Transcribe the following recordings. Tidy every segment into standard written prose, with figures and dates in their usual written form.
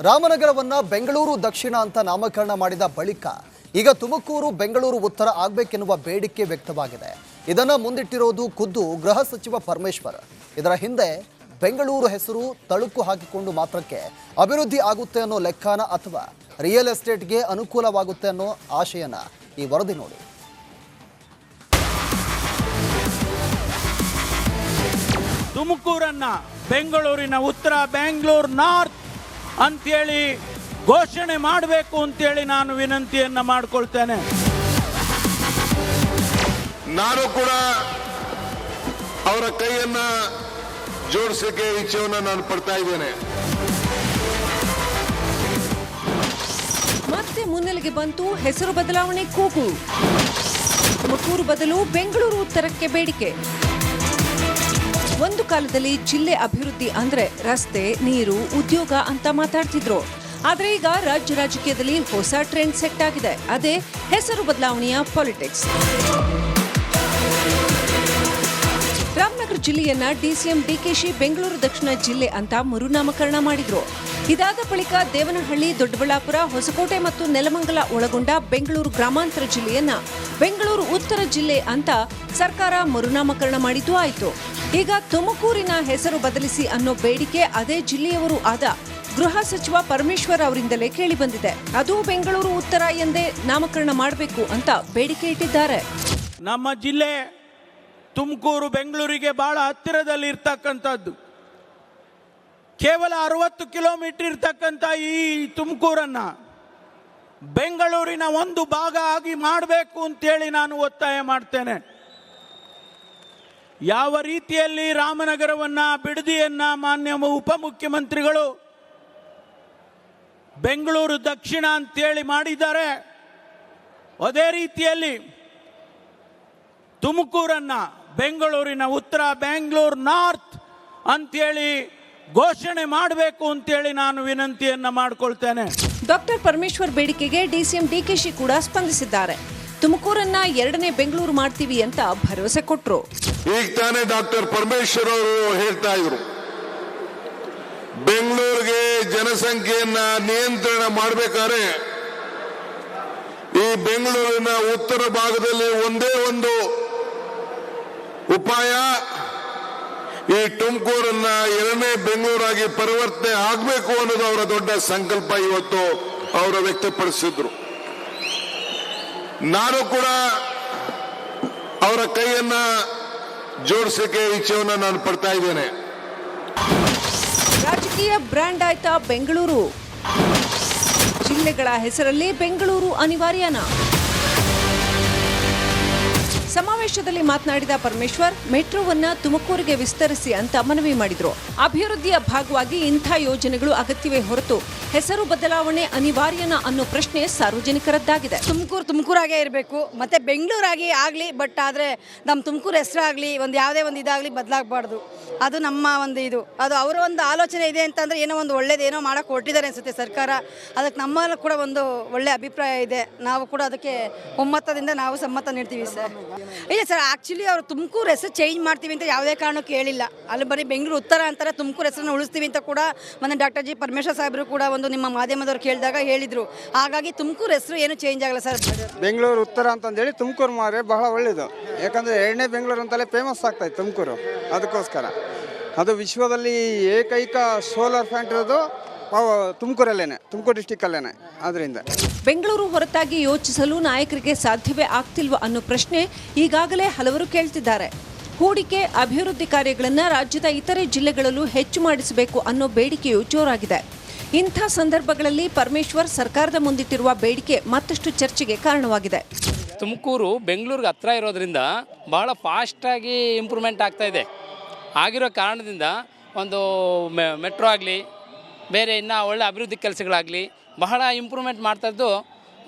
ರಾಮನಗರವನ್ನ ಬೆಂಗಳೂರು ದಕ್ಷಿಣ ಅಂತ ನಾಮಕರಣ ಮಾಡಿದ ಬಳಿಕ ಈಗ ತುಮಕೂರು ಬೆಂಗಳೂರು ಉತ್ತರ ಆಗಬೇಕೆನ್ನುವ ಬೇಡಿಕೆ ವ್ಯಕ್ತವಾಗಿದೆ. ಇದನ್ನ ಮುಂದಿಟ್ಟಿರೋದು ಖುದ್ದು ಗೃಹ ಸಚಿವ ಪರಮೇಶ್ವರ್. ಇದರ ಹಿಂದೆ ಬೆಂಗಳೂರು ಹೆಸರು ತಳುಕು ಹಾಕಿಕೊಂಡು ಮಾತ್ರಕ್ಕೆ ಅಭಿವೃದ್ಧಿ ಆಗುತ್ತೆ ಅನ್ನೋ ಲೆಕ್ಕನ ಅಥವಾ ರಿಯಲ್ ಎಸ್ಟೇಟ್ಗೆ ಅನುಕೂಲವಾಗುತ್ತೆ ಅನ್ನೋ ಆಶಯನ ಈ ವರದಿ ನೋಡಿ. ತುಮಕೂರನ್ನ ಬೆಂಗಳೂರಿನ ಉತ್ತರ, ಬೆಂಗಳೂರು ನಾರ್ತ್ ಅಂತೇಳಿ ಘೋಷಣೆ ಮಾಡಬೇಕು ಅಂತೇಳಿ ನಾನು ವಿನಂತಿಯನ್ನ ಮಾಡಿಕೊಳ್ತೇನೆ. ನಾನು ಕೂಡ ಅವರ ಕೈಯನ್ನ ಜೋಡಿಸಕ್ಕೆ ಇಚ್ಛೆಯನ್ನು ನಾನು ಪಡ್ತಾ ಇದ್ದೇನೆ. ಮತ್ತೆ ಮುನ್ನೆಲೆಗೆ ಬಂತು ಹೆಸರು ಬದಲಾವಣೆ ಕೂಗು. ತುಮಕೂರು ಬದಲು ಬೆಂಗಳೂರು ಉತ್ತರಕ್ಕೆ ಬೇಡಿಕೆ. ಒಂದು ಕಾಲದಲ್ಲಿ ಜಿಲ್ಲೆ ಅಭಿವೃದ್ಧಿ ಅಂದ್ರೆ ರಸ್ತೆ, ನೀರು, ಉದ್ಯೋಗ ಅಂತ ಮಾತಾಡ್ತಿದ್ರು. ಆದ್ರೆ ಈಗ ರಾಜ್ಯ ರಾಜಕೀಯದಲ್ಲಿ ಹೊಸ ಟ್ರೆಂಡ್ ಸೆಟ್ ಆಗಿದೆ. ಅದೇ ಹೆಸರು ಬದಲಾವಣೆಯ ಪಾಲಿಟಿಕ್ಸ್. ರಾಮನಗರ ಜಿಲ್ಲೆಯನ್ನ ಡಿಸಿಎಂ ಡಿಕೆಶಿ ಬೆಂಗಳೂರು ದಕ್ಷಿಣ ಜಿಲ್ಲೆ ಅಂತ ಮರುನಾಮಕರಣ ಮಾಡಿದ್ರು. ಇದಾದ ಬಳಿಕ ದೇವನಹಳ್ಳಿ, ದೊಡ್ಡಬಳ್ಳಾಪುರ, ಹೊಸಕೋಟೆ ಮತ್ತು ನೆಲಮಂಗಲ ಒಳಗೊಂಡ ಬೆಂಗಳೂರು ಗ್ರಾಮಾಂತರ ಜಿಲ್ಲೆಯನ್ನ ಬೆಂಗಳೂರು ಉತ್ತರ ಜಿಲ್ಲೆ ಅಂತ ಸರ್ಕಾರ ಮರುನಾಮಕರಣ ಮಾಡಿದ್ದು ಆಯಿತು. ಈಗ ತುಮಕೂರಿನ ಹೆಸರು ಬದಲಿಸಿ ಅನ್ನೋ ಬೇಡಿಕೆ ಅದೇ ಜಿಲ್ಲೆಯವರು ಆದ ಗೃಹ ಸಚಿವ ಪರಮೇಶ್ವರ್ ಅವರಿಂದಲೇ ಕೇಳಿ ಬಂದಿದೆ. ಅದು ಬೆಂಗಳೂರು ಉತ್ತರ ಎಂದೇ ನಾಮಕರಣ ಮಾಡಬೇಕು ಅಂತ ಬೇಡಿಕೆ ಇಟ್ಟಿದ್ದಾರೆ. ನಮ್ಮ ಜಿಲ್ಲೆ ತುಮಕೂರು ಬೆಂಗಳೂರಿಗೆ ಬಹಳ ಹತ್ತಿರದಲ್ಲಿ ಇರ್ತಕ್ಕಂಥದ್ದು. ಕೇವಲ 60 ಕಿಲೋಮೀಟರ್ ಇರ್ತಕ್ಕಂಥ ಈ ತುಮಕೂರನ್ನ ಬೆಂಗಳೂರಿನ ಒಂದು ಭಾಗ ಆಗಿ ಮಾಡಬೇಕು ಅಂತೇಳಿ ನಾನು ಒತ್ತಾಯ ಮಾಡ್ತೇನೆ. ಯಾವ ರೀತಿಯಲ್ಲಿ ರಾಮನಗರವನ್ನ, ಬಿಡದಿಯನ್ನ ಮಾನ್ಯ ಉಪಮುಖ್ಯಮಂತ್ರಿಗಳು ಬೆಂಗಳೂರು ದಕ್ಷಿಣ ಅಂತೇಳಿ ಮಾಡಿದ್ದಾರೆ, ಅದೇ ರೀತಿಯಲ್ಲಿ ತುಮಕೂರನ್ನ ಬೆಂಗಳೂರಿನ ಉತ್ತರ, ಬೆಂಗಳೂರು ನಾರ್ತ್ ಅಂತೇಳಿ ಘೋಷಣೆ ಮಾಡಬೇಕು ಅಂತೇಳಿ ನಾನು ವಿನಂತಿಯನ್ನ ಮಾಡಿಕೊಳ್ತೇನೆ. ಡಾಕ್ಟರ್ ಪರಮೇಶ್ವರ್ ಬೇಡಿಕೆಗೆ ಡಿಸಿಎಂ ಡಿಕೆಶಿ ಕೂಡ ಸ್ಪಂದಿಸಿದ್ದಾರೆ. ತುಮಕೂರನ್ನ ಎರಡನೇ ಬೆಂಗಳೂರು ಮಾಡ್ತೀವಿ ಅಂತ ಭರವಸೆ ಕೊಟ್ಟರು. ಈಗ ತಾನೇ ಡಾಕ್ಟರ್ ಪರಮೇಶ್ವರ್ ಅವರು ಹೇಳ್ತಾ ಇದ್ರು, ಬೆಂಗಳೂರಿಗೆ ಜನಸಂಖ್ಯೆಯನ್ನ ನಿಯಂತ್ರಣ ಮಾಡಬೇಕಾದ್ರೆ ಈ ಬೆಂಗಳೂರಿನ ಉತ್ತರ ಭಾಗದಲ್ಲಿ ಒಂದೇ ಒಂದು ಉಪಾಯ, ಈ ತುಮಕೂರನ್ನ ಎರಡನೇ ಬೆಂಗಳೂರಾಗಿ ಪರಿವರ್ತನೆ ಆಗಬೇಕು ಅನ್ನೋದು ಅವರ ದೊಡ್ಡ ಸಂಕಲ್ಪ ಇವತ್ತು ಅವರು ವ್ಯಕ್ತಪಡಿಸಿದ್ರು. ನಾನು ಕೂಡ ಅವರ ಕೈಯನ್ನ ಜೋಡಿಸಕ್ಕೆ ಇಚ್ಛೆಯನ್ನು ನಾನು ಪಡ್ತಾ ಇದ್ದೇನೆ. ರಾಜಕೀಯ ಬ್ರ್ಯಾಂಡ್ ಆಯ್ತಾ ಬೆಂಗಳೂರು? ಜಿಲ್ಲೆಗಳ ಹೆಸರಲ್ಲಿ ಬೆಂಗಳೂರು ಅನಿವಾರ್ಯನಾ? ಸಮಾವೇಶದಲ್ಲಿ ಮಾತನಾಡಿದ ಪರಮೇಶ್ವರ್ ಮೆಟ್ರೋವನ್ನ ತುಮಕೂರಿಗೆ ವಿಸ್ತರಿಸಿ ಅಂತ ಮನವಿ ಮಾಡಿದ್ರು. ಅಭಿವೃದ್ಧಿಯ ಭಾಗವಾಗಿ ಇಂಥ ಯೋಜನೆಗಳು ಅಗತ್ಯವೇ ಹೊರತು ಹೆಸರು ಬದಲಾವಣೆ ಅನಿವಾರ್ಯನಾ ಅನ್ನೋ ಪ್ರಶ್ನೆ ಸಾರ್ವಜನಿಕರದ್ದಾಗಿದೆ. ತುಮಕೂರಾಗೇ ಇರಬೇಕು, ಮತ್ತೆ ಬೆಂಗಳೂರಾಗಿ ಆಗಲಿ, ಬಟ್ ಆದರೆ ನಮ್ಮ ತುಮಕೂರು ಹೆಸರಾಗಲಿ ಯಾವುದೇ ಒಂದು ಇದಾಗಲಿ ಬದಲಾಗಬಾರ್ದು. ಅದು ನಮ್ಮ ಒಂದು ಇದು, ಅದು ಅವರ ಒಂದು ಆಲೋಚನೆ ಇದೆ ಅಂತಂದರೆ ಏನೋ ಒಂದು ಒಳ್ಳೇದೇನೋ ಮಾಡೋಕೆ ಹೊರಟಿದ್ದಾರೆ ಅನಿಸುತ್ತೆ ಸರ್ಕಾರ. ಅದಕ್ಕೆ ನಮ್ಮಲ್ಲಿ ಕೂಡ ಒಂದು ಒಳ್ಳೆ ಅಭಿಪ್ರಾಯ ಇದೆ. ನಾವು ಕೂಡ ಅದಕ್ಕೆ ಒಮ್ಮತದಿಂದ ನಾವು ಸಮ್ಮತ ನೀಡ್ತೀವಿ ಸರ್. ಇಲ್ಲ ಸರ್, ಆ್ಯಕ್ಚುಲಿ ಅವರು ತುಮಕೂರು ಹೆಸರು ಚೇಂಜ್ ಮಾಡ್ತೀವಿ ಅಂತ ಯಾವುದೇ ಕಾರಣಕ್ಕೂ ಹೇಳಿಲ್ಲ. ಅಲ್ಲಿ ಬರೀ ಬೆಂಗಳೂರು ಉತ್ತರ ಅಂತಾರೆ, ತುಮಕೂರು ಹೆಸರನ್ನು ಉಳಿಸ್ತೀವಿ ಅಂತ ಕೂಡ ಮೊನ್ನೆ ಡಾಕ್ಟರ್ ಜಿ ಪರಮೇಶ್ವರ್ ಸಾಹೇಬರು ಕೂಡ ಒಂದು ನಿಮ್ಮ ಮಾಧ್ಯಮದವ್ರು ಕೇಳಿದಾಗ ಹೇಳಿದರು. ಹಾಗಾಗಿ ತುಮಕೂರು ಹೆಸರು ಏನು ಚೇಂಜ್ ಆಗಲ್ಲ ಸರ್. ಬೆಂಗಳೂರು ಉತ್ತರ ಅಂತಂದೇಳಿ ತುಮಕೂರು ಮಾರೆ ಬಹಳ ಒಳ್ಳೆಯದು. ಯಾಕಂದರೆ ಎರಡನೇ ಬೆಂಗಳೂರು ಅಂತಲೇ ಫೇಮಸ್ ಆಗ್ತಾಯಿತ್ತು ತುಮಕೂರು. ಅದಕ್ಕೋಸ್ಕರ ಅದು ವಿಶ್ವದಲ್ಲಿ ಏಕೈಕ ಸೋಲಾರ್ ಪ್ಲಾಂಟ್ ಇರೋದು ತುಮಕೂರಲ್ಲೇನೆ, ತುಮಕೂರು ಡಿಸ್ಟಿಕ್ಕಲ್ಲೇನೆ. ಅದರಿಂದ ಬೆಂಗಳೂರು ಹೊರತಾಗಿ ಯೋಚಿಸಲು ನಾಯಕರಿಗೆ ಸಾಧ್ಯವೇ ಆಗ್ತಿಲ್ವ ಅನ್ನೋ ಪ್ರಶ್ನೆ ಈಗಾಗಲೇ ಹಲವರು ಕೇಳ್ತಿದ್ದಾರೆ. ಹೂಡಿಕೆ, ಅಭಿವೃದ್ಧಿ ಕಾರ್ಯಗಳನ್ನು ರಾಜ್ಯದ ಇತರೆ ಜಿಲ್ಲೆಗಳಲ್ಲೂ ಹೆಚ್ಚು ಮಾಡಿಸಬೇಕು ಅನ್ನೋ ಬೇಡಿಕೆಯೂ ಜೋರಾಗಿದೆ. ಇಂಥ ಸಂದರ್ಭಗಳಲ್ಲಿ ಪರಮೇಶ್ವರ್ ಸರ್ಕಾರದ ಮುಂದಿಟ್ಟಿರುವ ಬೇಡಿಕೆ ಮತ್ತಷ್ಟು ಚರ್ಚೆಗೆ ಕಾರಣವಾಗಿದೆ. ತುಮಕೂರು ಬೆಂಗಳೂರಿಗೆ ಹತ್ರ ಇರೋದ್ರಿಂದ ಬಹಳ ಫಾಸ್ಟಾಗಿ ಇಂಪ್ರೂವ್ಮೆಂಟ್ ಆಗ್ತಾ ಇದೆ. ಆಗಿರೋ ಕಾರಣದಿಂದ ಒಂದು ಮೆಟ್ರೋ ಆಗಲಿ, ಬೇರೆ ಇನ್ನೂ ಒಳ್ಳೆ ಅಭಿವೃದ್ಧಿ ಕೆಲಸಗಳಾಗಲಿ ಬಹಳ ಇಂಪ್ರೂವ್ಮೆಂಟ್ ಮಾಡ್ತಾಯಿದ್ದು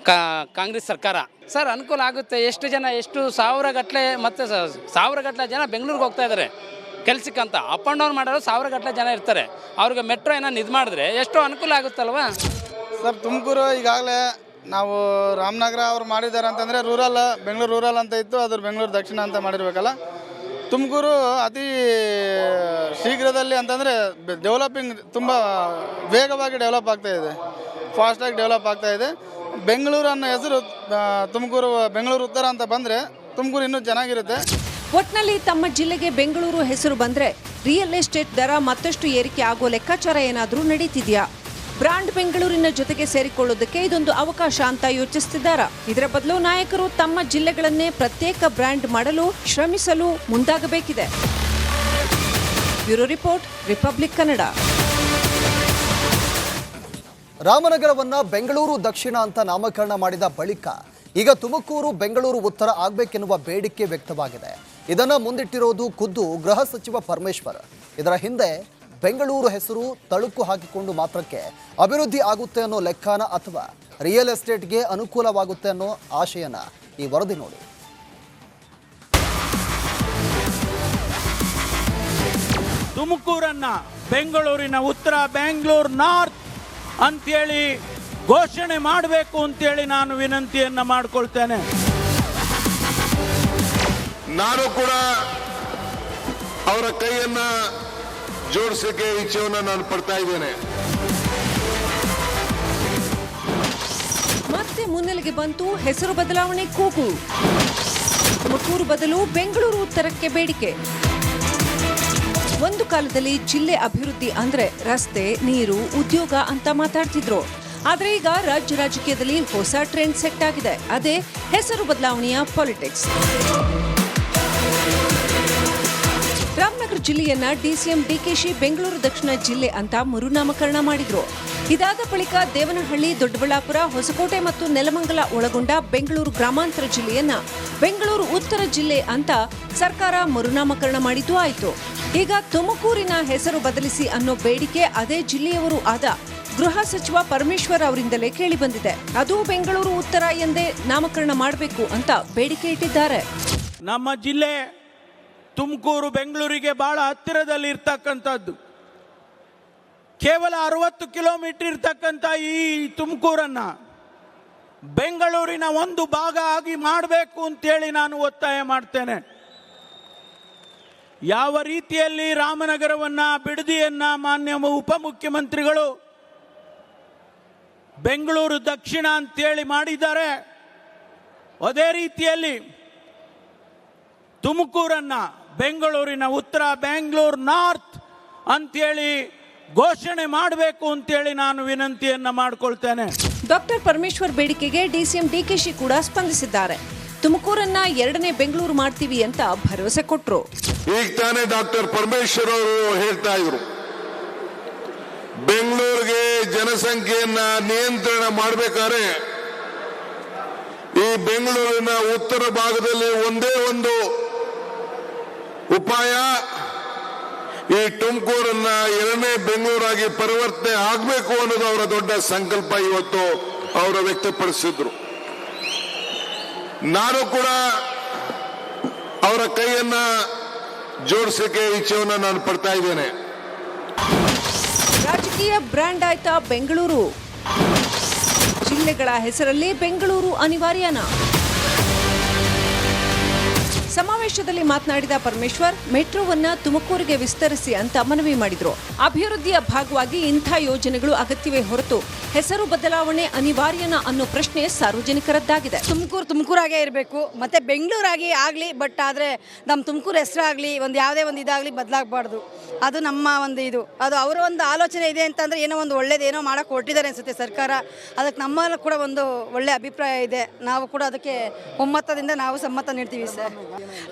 ಕಾಂಗ್ರೆಸ್ ಸರ್ಕಾರ. ಸರ್, ಅನುಕೂಲ ಆಗುತ್ತೆ. ಎಷ್ಟು ಸಾವಿರಗಟ್ಟಲೆ ಮತ್ತು ಸಾವಿರಗಟ್ಟಲೆ ಜನ ಬೆಂಗಳೂರಿಗೆ ಹೋಗ್ತಾ ಇದ್ದಾರೆ ಕೆಲಸಕ್ಕಂತ. ಅಪ್ ಆ್ಯಂಡ್ ಡೌನ್ ಮಾಡೋರು ಸಾವಿರಗಟ್ಟಲೆ ಜನ ಇರ್ತಾರೆ. ಅವ್ರಿಗೆ ಮೆಟ್ರೋ ಏನೋ ಇದು ಮಾಡಿದ್ರೆ ಎಷ್ಟೋ ಅನುಕೂಲ ಆಗುತ್ತಲ್ವಾ ಸರ್. ತುಮಕೂರು ಈಗಾಗಲೇ ನಾವು ರಾಮನಗರ ಅವ್ರು ಮಾಡಿದ್ದಾರೆ ಅಂತಂದರೆ ರೂರಲ್, ಬೆಂಗಳೂರು ರೂರಲ್ ಅಂತ ಇತ್ತು, ಅದ್ರ ಬೆಂಗಳೂರು ದಕ್ಷಿಣ ಅಂತ ಮಾಡಿರ್ಬೇಕಲ್ಲ. ತುಮಕೂರು ಅತಿ ಶೀಘ್ರದಲ್ಲಿ ಅಂತಂದರೆ ಡೆವಲಪಿಂಗ್ ತುಂಬ ವೇಗವಾಗಿ ಡೆವಲಪ್ ಆಗ್ತಾ ಇದೆ, ಫಾಸ್ಟಾಗಿ ಡೆವಲಪ್ ಆಗ್ತಾ ಇದೆ. ಬೆಂಗಳೂರು ಅನ್ನೋ ಹೆಸರು ಬೆಂಗಳೂರು ಉತ್ತರ ಅಂತ ಬಂದರೆ ತುಮಕೂರು ಇನ್ನೂ ಚೆನ್ನಾಗಿರುತ್ತೆ. ಒಟ್ನಲ್ಲಿ ತಮ್ಮ ಜಿಲ್ಲೆಗೆ ಬೆಂಗಳೂರು ಹೆಸರು ಬಂದ್ರೆ ರಿಯಲ್ ಎಸ್ಟೇಟ್ ದರ ಮತ್ತಷ್ಟು ಏರಿಕೆ ಆಗೋ ಲೆಕ್ಕಾಚಾರ ಏನಾದರೂ ನಡೀತಿದೆಯಾ? ಬ್ರಾಂಡ್ ಬೆಂಗಳೂರಿನ ಜೊತೆಗೆ ಸೇರಿಕೊಳ್ಳೋದಕ್ಕೆ ಇದೊಂದು ಅವಕಾಶ ಅಂತ ಯೋಚಿಸುತ್ತಿದ್ದಾರಾ? ಇದರ ಬದಲು ನಾಯಕರು ತಮ್ಮ ಜಿಲ್ಲೆಗಳನ್ನೇ ಪ್ರತ್ಯೇಕ ಬ್ರ್ಯಾಂಡ್ ಮಾಡಲು ಶ್ರಮಿಸಲು ಮುಂದಾಗಬೇಕಿದೆ. Bureau report, Republic Kannada. ರಾಮನಗರವನ್ನ ಬೆಂಗಳೂರು ದಕ್ಷಿಣ ಅಂತ ನಾಮಕರಣ ಮಾಡಿದ ಬಳಿಕ ಈಗ ತುಮಕೂರು ಬೆಂಗಳೂರು ಉತ್ತರ ಆಗಬೇಕೆನ್ನುವ ಬೇಡಿಕೆ ವ್ಯಕ್ತವಾಗಿದೆ. ಇದನ್ನು ಮುಂದಿಟ್ಟಿರೋದು ಖುದ್ದು ಗೃಹ ಸಚಿವ ಪರಮೇಶ್ವರ್. ಇದರ ಹಿಂದೆ ಬೆಂಗಳೂರು ಹೆಸರು ತಳುಕು ಹಾಕಿಕೊಂಡು ಮಾತ್ರಕ್ಕೆ ಅಭಿವೃದ್ಧಿ ಆಗುತ್ತೆ ಅನ್ನೋ ಲೆಕ್ಕನ ಅಥವಾ ರಿಯಲ್ ಎಸ್ಟೇಟ್ಗೆ ಅನುಕೂಲವಾಗುತ್ತೆ ಅನ್ನೋ ಆಶಯನ ಈ ವರದಿ ನೋಡಿ. ತುಮಕೂರನ್ನ ಬೆಂಗಳೂರಿನ ಉತ್ತರ, ಬೆಂಗಳೂರು ನಾರ್ತ್ ಅಂತೇಳಿ ಘೋಷಣೆ ಮಾಡಬೇಕು ಅಂತೇಳಿ ನಾನು ವಿನಂತಿಯನ್ನ ಮಾಡಿಕೊಳ್ತೇನೆ. ನಾನು ಕೂಡ ಅವರ ಕೈಯನ್ನ ಜೋಡಿಸಲಿಕ್ಕೆ ಇಚ್ಛೆಯನ್ನ ನಾನು ಪಡ್ತಾ ಇದ್ದೇನೆ. ಮತ್ತೆ ಮುನ್ನೆಲೆಗೆ ಬಂತು ಹೆಸರು ಬದಲಾವಣೆ ಕೂಗು. ತುಮಕೂರು ಬದಲು ಬೆಂಗಳೂರು ಉತ್ತರಕ್ಕೆ ಬೇಡಿಕೆ. ಒಂದು ಕಾಲದಲ್ಲಿ ಜಿಲ್ಲೆ ಅಭಿವೃದ್ಧಿ ಅಂದ್ರೆ ರಸ್ತೆ, ನೀರು, ಉದ್ಯೋಗ ಅಂತ ಮಾತಾಡ್ತಿದ್ರು. ಆದ್ರೆ ಈಗ ರಾಜ್ಯ ರಾಜಕೀಯದಲ್ಲಿ ಹೊಸ ಟ್ರೆಂಡ್ ಸೆಟ್ ಆಗಿದೆ. ಅದೇ ಹೆಸರು ಬದಲಾವಣೆಯ ಪಾಲಿಟಿಕ್ಸ್. ರಾಮನಗರ ಜಿಲ್ಲೆಯನ್ನ ಡಿಸಿಎಂ ಡಿಕೆಶಿ ಬೆಂಗಳೂರು ದಕ್ಷಿಣ ಜಿಲ್ಲೆ ಅಂತ ಮರುನಾಮಕರಣ ಮಾಡಿದ್ರು. ಇದಾದ ಬಳಿಕ ದೇವನಹಳ್ಳಿ, ದೊಡ್ಡಬಳ್ಳಾಪುರ, ಹೊಸಕೋಟೆ ಮತ್ತು ನೆಲಮಂಗಲ ಒಳಗೊಂಡ ಬೆಂಗಳೂರು ಗ್ರಾಮಾಂತರ ಜಿಲ್ಲೆಯನ್ನ ಬೆಂಗಳೂರು ಉತ್ತರ ಜಿಲ್ಲೆ ಅಂತ ಸರ್ಕಾರ ಮರುನಾಮಕರಣ ಮಾಡಿದ್ದು ಆಯಿತು. ಈಗ ತುಮಕೂರಿನ ಹೆಸರು ಬದಲಿಸಿ ಅನ್ನೋ ಬೇಡಿಕೆ ಅದೇ ಜಿಲ್ಲೆಯವರು ಆದ ಗೃಹ ಸಚಿವ ಪರಮೇಶ್ವರ್ ಅವರಿಂದಲೇ ಕೇಳಿ ಬಂದಿದೆ. ಅದು ಬೆಂಗಳೂರು ಉತ್ತರ ಎಂದೇ ನಾಮಕರಣ ಮಾಡಬೇಕು ಅಂತ ಬೇಡಿಕೆ ಇಟ್ಟಿದ್ದಾರೆ. ನಮ್ಮ ಜಿಲ್ಲೆ ತುಮಕೂರು ಬೆಂಗಳೂರಿಗೆ ಬಹಳ ಹತ್ತಿರದಲ್ಲಿ ಇರ್ತಕ್ಕಂಥದ್ದು. ಕೇವಲ 60 ಕಿಲೋಮೀಟರ್ ಇರ್ತಕ್ಕಂಥ ಈ ತುಮಕೂರನ್ನ ಬೆಂಗಳೂರಿನ ಒಂದು ಭಾಗ ಆಗಿ ಮಾಡಬೇಕು ಅಂತೇಳಿ ನಾನು ಒತ್ತಾಯ ಮಾಡ್ತೇನೆ. ಯಾವ ರೀತಿಯಲ್ಲಿ ರಾಮನಗರವನ್ನ, ಬಿಡದಿಯನ್ನ ಮಾನ್ಯ ಉಪಮುಖ್ಯಮಂತ್ರಿಗಳು ಬೆಂಗಳೂರು ದಕ್ಷಿಣ ಅಂತೇಳಿ ಮಾಡಿದ್ದಾರೆ, ಅದೇ ರೀತಿಯಲ್ಲಿ ತುಮಕೂರನ್ನ ಬೆಂಗಳೂರಿನ ಉತ್ತರ, ಬೆಂಗಳೂರು ನಾರ್ತ್ ಅಂತೇಳಿ ಘೋಷಣೆ ಮಾಡಬೇಕು ಅಂತೇಳಿ ನಾನು ವಿನಂತಿಯನ್ನ ಮಾಡಿಕೊಳ್ತೇನೆ. ಡಾಕ್ಟರ್ ಪರಮೇಶ್ವರ್ ಬೇಡಿಕೆಗೆ ಡಿಸಿಎಂ ಡಿಕೆಶಿ ಕೂಡ ಸ್ಪಂದಿಸಿದ್ದಾರೆ. ತುಮಕೂರನ್ನ ಎರಡನೇ ಬೆಂಗಳೂರು ಮಾಡ್ತೀವಿ ಅಂತ ಭರವಸೆ ಕೊಟ್ಟರು. ಈಗ ತಾನೇ ಡಾಕ್ಟರ್ ಪರಮೇಶ್ವರ್ ಅವರು ಹೇಳ್ತಾ ಇದ್ರು, ಬೆಂಗಳೂರಿಗೆ ಜನಸಂಖ್ಯೆಯನ್ನ ನಿಯಂತ್ರಣ ಮಾಡಬೇಕಾದ್ರೆ ಈ ಬೆಂಗಳೂರಿನ ಉತ್ತರ ಭಾಗದಲ್ಲಿ ಒಂದೇ ಒಂದು ಉಪಾಯ, ಈ ತುಮಕೂರನ್ನ ಎರಡನೇ ಬೆಂಗಳೂರಾಗಿ ಪರಿವರ್ತನೆ ಆಗಬೇಕು ಅನ್ನೋದು ಅವರ ದೊಡ್ಡ ಸಂಕಲ್ಪ ಇವತ್ತು ಅವರು ವ್ಯಕ್ತಪಡಿಸಿದ್ರು. ನಾನು ಕೂಡ ಅವರ ಕೈಯನ್ನ ಜೋಡಿಸಲಿಕ್ಕೆ ಇಚ್ಛೆಯನ್ನ ನಾನು ಪಡ್ತಾ ಇದ್ದೇನೆ. ರಾಜಕೀಯ ಬ್ರ್ಯಾಂಡ್ ಆಯ್ತಾ ಬೆಂಗಳೂರು? ಜಿಲ್ಲೆಗಳ ಹೆಸರಲ್ಲಿ ಬೆಂಗಳೂರು ಅನಿವಾರ್ಯನಾ? ಸಮಾವೇಶದಲ್ಲಿ ಮಾತನಾಡಿದ ಪರಮೇಶ್ವರ್ ಮೆಟ್ರೋವನ್ನ ತುಮಕೂರಿಗೆ ವಿಸ್ತರಿಸಿ ಅಂತ ಮನವಿ ಮಾಡಿದ್ರು. ಅಭಿವೃದ್ಧಿಯ ಭಾಗವಾಗಿ ಇಂಥ ಯೋಜನೆಗಳು ಅಗತ್ಯವೇ ಹೊರತು ಹೆಸರು ಬದಲಾವಣೆ ಅನಿವಾರ್ಯನಾ ಅನ್ನೋ ಪ್ರಶ್ನೆ ಸಾರ್ವಜನಿಕರದ್ದಾಗಿದೆ. ತುಮಕೂರಾಗೇ ಇರಬೇಕು, ಮತ್ತೆ ಬೆಂಗಳೂರಾಗಿ ಆಗಲಿ, ಬಟ್ ಆದರೆ ನಮ್ಮ ತುಮಕೂರು ಹೆಸರಾಗಲಿ ಯಾವುದೇ ಒಂದು ಇದಾಗಲಿ ಬದಲಾಗಬಾರ್ದು. ಅದು ನಮ್ಮ ಒಂದು ಇದು, ಅದು ಅವರ ಒಂದು ಆಲೋಚನೆ ಇದೆ ಅಂತಂದರೆ ಏನೋ ಒಂದು ಒಳ್ಳೇದೇನೋ ಮಾಡೋಕೆ ಹೊರಟಿದ್ದಾರೆ ಅನಿಸುತ್ತೆ ಸರ್ಕಾರ. ಅದಕ್ಕೆ ನಮ್ಮಲ್ಲಿ ಕೂಡ ಒಂದು ಒಳ್ಳೆ ಅಭಿಪ್ರಾಯ ಇದೆ. ನಾವು ಕೂಡ ಅದಕ್ಕೆ ಒಮ್ಮತದಿಂದ ನಾವು ಸಮ್ಮತ ನೀಡ್ತೀವಿ ಸರ್.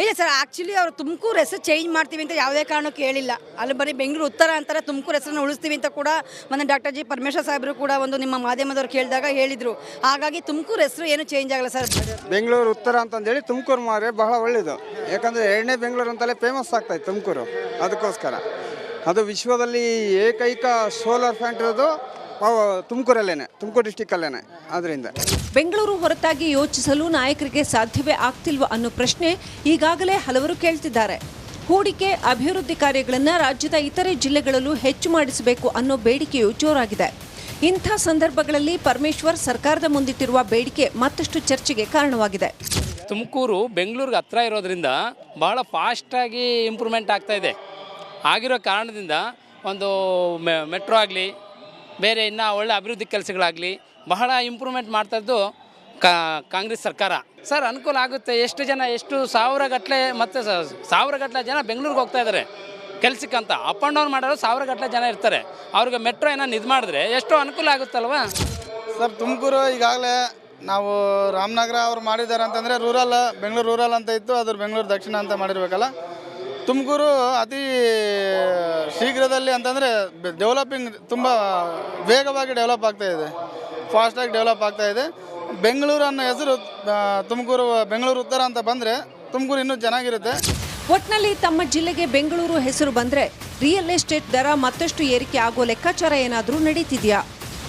ಇಲ್ಲ ಸರ್, ಆ್ಯಕ್ಚುಲಿ ಅವರು ತುಮಕೂರು ಹೆಸರು ಚೇಂಜ್ ಮಾಡ್ತೀವಿ ಅಂತ ಯಾವುದೇ ಕಾರಣಕ್ಕೂ ಹೇಳಿಲ್ಲ. ಅಲ್ಲಿ ಬರೀ ಬೆಂಗಳೂರು ಉತ್ತರ ಅಂತಾರೆ, ತುಮಕೂರು ಹೆಸರನ್ನು ಉಳಿಸ್ತೀವಿ ಅಂತ ಕೂಡ ಮೊನ್ನೆ ಡಾಕ್ಟರ್ ಜಿ ಪರಮೇಶ್ವರ್ ಸಾಹೇಬರು ಕೂಡ ಒಂದು ನಿಮ್ಮ ಮಾಧ್ಯಮದವ್ರು ಕೇಳಿದಾಗ ಹೇಳಿದರು. ಹಾಗಾಗಿ ತುಮಕೂರು ಹೆಸರು ಏನು ಚೇಂಜ್ ಆಗಲ್ಲ ಸರ್. ಬೆಂಗಳೂರು ಉತ್ತರ ಅಂತಂದೇಳಿ ತುಮಕೂರು ಮಾರೆ ಬಹಳ ಒಳ್ಳೆಯದು. ಯಾಕಂದರೆ ಎರಡನೇ ಬೆಂಗಳೂರು ಅಂತಲೇ ಫೇಮಸ್ ಆಗ್ತಾಯಿತ್ತು ತುಮಕೂರು. ಅದಕ್ಕೋಸ್ಕರ ಅದು ವಿಶ್ವದಲ್ಲಿ ಏಕೈಕ ಸೋಲಾರ್ ಪ್ಲಾಂಟ್ ಇರೋದು ತುಮಕೂರಲ್ಲೇನೆ, ತುಮಕೂರು ಡಿಸ್ಟಿಕ್ಕಲ್ಲೇನೆ. ಅದರಿಂದ ಬೆಂಗಳೂರು ಹೊರತಾಗಿ ಯೋಚಿಸಲು ನಾಯಕರಿಗೆ ಸಾಧ್ಯವೇ ಆಗ್ತಿಲ್ವ ಅನ್ನೋ ಪ್ರಶ್ನೆ ಈಗಾಗಲೇ ಹಲವರು ಕೇಳ್ತಿದ್ದಾರೆ. ಹೂಡಿಕೆ, ಅಭಿವೃದ್ಧಿ ಕಾರ್ಯಗಳನ್ನು ರಾಜ್ಯದ ಇತರೆ ಜಿಲ್ಲೆಗಳಲ್ಲೂ ಹೆಚ್ಚು ಮಾಡಿಸಬೇಕು ಅನ್ನೋ ಬೇಡಿಕೆಯೂ ಜೋರಾಗಿದೆ. ಇಂಥ ಸಂದರ್ಭಗಳಲ್ಲಿ ಪರಮೇಶ್ವರ್ ಸರ್ಕಾರದ ಮುಂದಿಟ್ಟಿರುವ ಬೇಡಿಕೆ ಮತ್ತಷ್ಟು ಚರ್ಚೆಗೆ ಕಾರಣವಾಗಿದೆ. ತುಮಕೂರು ಬೆಂಗಳೂರಿಗೆ ಹತ್ರ ಇರೋದ್ರಿಂದ ಭಾಳ ಫಾಸ್ಟಾಗಿ ಇಂಪ್ರೂವ್ಮೆಂಟ್ ಆಗ್ತಾಯಿದೆ. ಆಗಿರೋ ಕಾರಣದಿಂದ ಒಂದು ಮೆಟ್ರೋ ಆಗಲಿ, ಬೇರೆ ಇನ್ನೂ ಒಳ್ಳೆ ಅಭಿವೃದ್ಧಿ ಕೆಲಸಗಳಾಗಲಿ ಬಹಳ ಇಂಪ್ರೂವ್ಮೆಂಟ್ ಮಾಡ್ತಾಯಿದ್ದು ಕಾಂಗ್ರೆಸ್ ಸರ್ಕಾರ. ಸರ್ ಅನುಕೂಲ ಆಗುತ್ತೆ. ಎಷ್ಟು ಸಾವಿರಗಟ್ಟಲೆ ಮತ್ತು ಸಾವಿರಗಟ್ಟಲೆ ಜನ ಬೆಂಗಳೂರಿಗೆ ಹೋಗ್ತಾ ಇದ್ದಾರೆ ಕೆಲಸಕ್ಕಂತ. ಅಪ್ ಆ್ಯಂಡ್ ಡೌನ್ ಮಾಡೋರು ಸಾವಿರಗಟ್ಟಲೆ ಜನ ಇರ್ತಾರೆ. ಅವ್ರಿಗೆ ಮೆಟ್ರೋ ಏನೋ ಇದು ಮಾಡಿದ್ರೆ ಎಷ್ಟೋ ಅನುಕೂಲ ಆಗುತ್ತಲ್ವಾ ಸರ್. ತುಮಕೂರು ಈಗಾಗಲೇ ನಾವು ರಾಮನಗರ ಅವ್ರು ಮಾಡಿದ್ದಾರೆ ಅಂತಂದರೆ ರೂರಲ್, ಬೆಂಗಳೂರು ರೂರಲ್ ಅಂತ ಇತ್ತು, ಅದ್ರ ಬೆಂಗಳೂರು ದಕ್ಷಿಣ ಅಂತ ಮಾಡಿರ್ಬೇಕಲ್ಲ. ತುಮಕೂರು ಅತಿ ಶೀಘ್ರದಲ್ಲಿ ಅಂತಂದರೆ ಡೆವಲಪಿಂಗ್ ತುಂಬ ವೇಗವಾಗಿ ಡೆವಲಪ್ ಆಗ್ತಾಯಿದೆ, ಫಾಸ್ಟಾಗಿ ಡೆವಲಪ್ ಆಗ್ತಾಯಿದೆ. ಬೆಂಗಳೂರು ಅನ್ನೋ ಹೆಸರು ತುಮಕೂರು, ಬೆಂಗಳೂರು ಉತ್ತರ ಅಂತ ಬಂದರೆ ತುಮಕೂರು ಇನ್ನೂ ಚೆನ್ನಾಗಿರುತ್ತೆ. ಒಟ್ನಲ್ಲಿ ತಮ್ಮ ಜಿಲ್ಲೆಗೆ ಬೆಂಗಳೂರು ಹೆಸರು ಬಂದ್ರೆ ರಿಯಲ್ ಎಸ್ಟೇಟ್ ದರ ಮತ್ತಷ್ಟು ಏರಿಕೆ ಆಗೋ ಲೆಕ್ಕಾಚಾರ ಏನಾದರೂ ನಡೀತಿದೆಯಾ?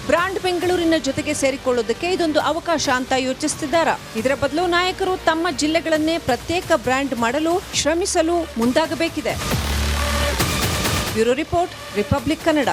ಬ್ರಾಂಡ್ ಬೆಂಗಳೂರಿನ ಜೊತೆಗೆ ಸೇರಿಕೊಳ್ಳೋದಕ್ಕೆ ಇದೊಂದು ಅವಕಾಶ ಅಂತ ಯೋಚಿಸುತ್ತಿದ್ದಾರಾ? ಇದರ ಬದಲು ನಾಯಕರು ತಮ್ಮ ಜಿಲ್ಲೆಗಳನ್ನೇ ಪ್ರತ್ಯೇಕ ಬ್ರ್ಯಾಂಡ್ ಮಾಡಲು ಶ್ರಮಿಸಲು ಮುಂದಾಗಬೇಕಿದೆ. Bureau report, Republic Kannada.